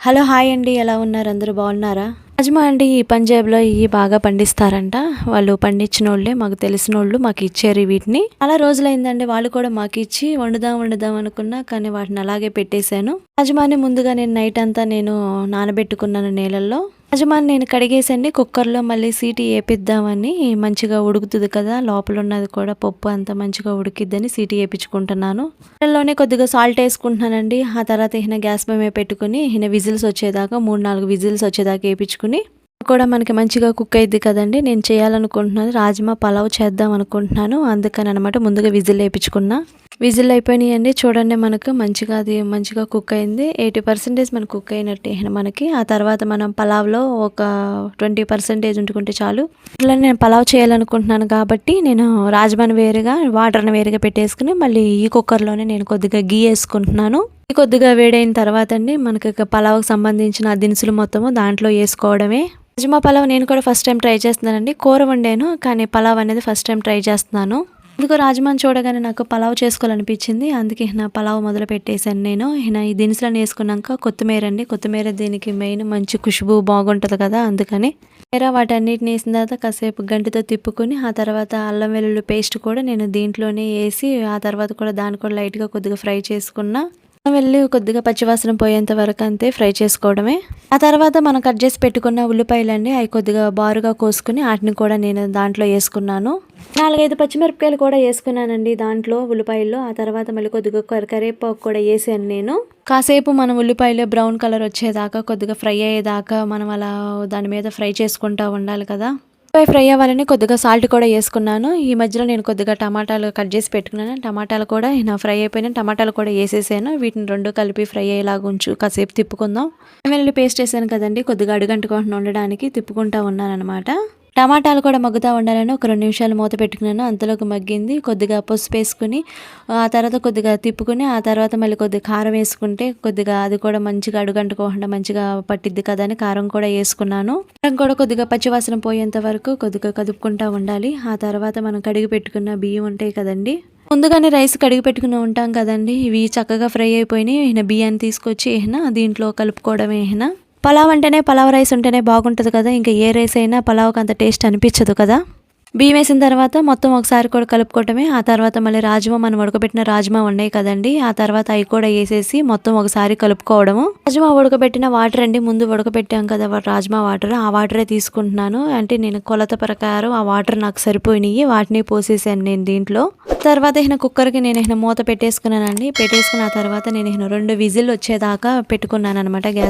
Hello hi అండి, ఎలా ఉన్నారు? అందరూ బాగున్నారా? రాజ్మా అండి ఈ పంజాబ్లో ఇవి బాగా పండిస్తారంట. వాళ్ళు పండించిన వాళ్ళే, మాకు తెలిసిన వాళ్ళు మాకు ఇచ్చారు వీటిని. చాలా రోజులైందండి వాళ్ళు కూడా మాకు ఇచ్చి వండుదాం అనుకున్నా, కానీ వాటిని అలాగే పెట్టేశాను. రాజ్మాని ముందుగా నేను నైట్ అంతా నానబెట్టుకున్నాను నీళ్ళల్లో. రాజ్మాని నేను కడిగేసండి కుక్కర్లో మళ్ళీ సీటీ వేపిద్దామని, మంచిగా ఉడుకుతుంది కదా, లోపల ఉన్నది కూడా పప్పు అంతా మంచిగా ఉడికిద్దని సీటీ వేపించుకుంటున్నాను. నీళ్ళలోనే కొద్దిగా సాల్ట్ వేసుకుంటున్నానండి. ఆ తర్వాత గ్యాస్ మీద పెట్టుకుని విజిల్స్ వచ్చేదాకా 3-4 విజిల్స్ వచ్చేదాకా వేయించుకుని కూడా మనకి మంచిగా కుక్ అయ్యిద్ది కదండి. నేను చేయాలనుకుంటున్నాను రాజ్మా పలావ్ చేద్దాం అనుకుంటున్నాను, అందుకని అనమాట ముందుగా విజిల్ వేయించుకున్నా. విజిల్ అయిపోయినాయండి, చూడండి మనకు మంచిగా కుక్ అయింది. 80% మనకు కుక్ అయినట్టే మనకి. ఆ తర్వాత మనం పలావ్లో ఒక 20% ఉంటుకుంటే చాలు. ఇట్లా నేను పలావ్ చేయాలనుకుంటున్నాను కాబట్టి నేను రాజ్మాని వేరుగా వాటర్ని వేరుగా పెట్టేసుకుని మళ్ళీ ఈ కుక్కర్లోనే నేను కొద్దిగా గీ వేసుకుంటున్నాను. కొద్దిగా వేడైన తర్వాత అండి మనకి పలావ్కి సంబంధించిన దినుసులు మొత్తము దాంట్లో వేసుకోవడమే. రాజ్మా పలావ్ నేను కూడా ఫస్ట్ టైం ట్రై చేస్తున్నానండి. కూర వండాను కానీ పలావ్ అనేది ఫస్ట్ టైం ట్రై చేస్తున్నాను. అందుకు రాజ్మాని చూడగానే నాకు పలావ్ చేసుకోవాలనిపించింది. అందుకే పలావ్ మొదలు పెట్టేశాను నేను. ఈ దినుసులను వేసుకున్నాక కొత్తిమీర దీనికి మెయిన్ మంచి ఖుష్బు బాగుంటుంది కదా, అందుకని వాటన్నిటిని వేసిన తర్వాత కాసేపు గంటితో తిప్పుకొని ఆ తర్వాత అల్లం వెల్లుల్లి పేస్ట్ కూడా నేను దీంట్లోనే వేసి ఆ తర్వాత కూడా దాన్ని కూడా లైట్గా కొద్దిగా ఫ్రై చేసుకున్నా. వెళ్ళి కొద్దిగా పచ్చివాసన పోయేంత వరకు అంతే ఫ్రై చేసుకోవడమే. ఆ తర్వాత మనం కట్ చేసి పెట్టుకున్న ఉల్లిపాయలండి అవి కొద్దిగా బారుగా కోసుకుని వాటిని కూడా నేను దాంట్లో వేసుకున్నాను. 4-5 పచ్చిమిరపకాయలు కూడా వేసుకున్నానండి దాంట్లో ఉల్లిపాయల్లో. ఆ తర్వాత మళ్ళీ కొద్దిగా కరివేపాకు కూడా వేసాను నేను. కాసేపు మనం ఉల్లిపాయలు బ్రౌన్ కలర్ వచ్చేదాకా కొద్దిగా ఫ్రై అయ్యేదాకా మనం అలా దాని మీద ఫ్రై చేసుకుంటూ ఉండాలి కదా. ఫ్రై అవ్వాలని కొద్దిగా సాల్ట్ కూడా వేసుకున్నాను. ఈ మధ్యలో నేను కొద్దిగా టమాటాలు కట్ చేసి పెట్టుకున్నాను. టమాటాలు కూడా ఫ్రై అయిపోయినా టమాటాలు కూడా వేసేసాను. వీటిని రెండు కలిపి ఫ్రై అయ్యేలాగా కాసేపు తిప్పుకుందాం. వెల్లుల్లి పేస్ట్ వేసాను కదండి, కొద్దిగా అడుగంటుకుండా ఉండడానికి తిప్పుకుంటా ఉన్నాను అనమాట. టమాటాలు కూడా మగ్గుతూ ఉండాలని ఒక 2 నిమిషాలు మూత పెట్టుకున్నాను. అంతలోకి మగ్గింది. కొద్దిగా పసుపు వేసుకుని ఆ తర్వాత కొద్దిగా తిప్పుకుని ఆ తర్వాత మళ్ళీ కొద్దిగా కారం వేసుకుంటే కొద్దిగా అది కూడా మంచిగా అడుగంటుకోకుండా మంచిగా పట్టిద్ది కదా అని కారం కూడా వేసుకున్నాను. కారం కూడా కొద్దిగా పచ్చివాసన పోయేంత వరకు కొద్దిగా కదుపుకుంటూ ఉండాలి. ఆ తర్వాత మనం కడిగి పెట్టుకున్న బియ్యం ఉంటాయి కదండి, ముందుగానే రైస్ కడిగి పెట్టుకుని ఉంటాం కదండి, ఇవి చక్కగా ఫ్రై అయిపోయినాయి. బియ్యాన్ని తీసుకొచ్చి దీంట్లో కలుపుకోవడమే. పలావ్ అంటేనే పలావ్ రైస్ ఉంటేనే బాగుంటుంది కదా, ఇంకా ఏ రైస్ అయినా పలావ్కి అంత టేస్ట్ అనిపించదు కదా. బియ్యం వేసిన తర్వాత మొత్తం ఒకసారి కూడా కలుపుకోవటమే. ఆ తర్వాత మళ్ళీ మనం ఉడకబెట్టిన రాజ్మా ఉన్నాయి కదండి, ఆ తర్వాత అవి కూడా వేసేసి మొత్తం ఒకసారి కలుపుకోవడము. రాజ్మా ఉడకబెట్టిన వాటర్ అండి, ముందు ఉడకబెట్టాం కదా రాజ్మా వాటర్, ఆ వాటరే తీసుకుంటున్నాను. అంటే నేను కొలత ప్రకారం ఆ వాటర్ నాకు సరిపోయినాయి, వాటిని పోసేసాను నేను దీంట్లో. తర్వాత కుక్కర్కి నేను మూత పెట్టేసుకున్నానండి. పెట్టేసుకున్న తర్వాత నేను 2 విజిల్ వచ్చేదాకా పెట్టుకున్నాను అనమాట గ్యాస్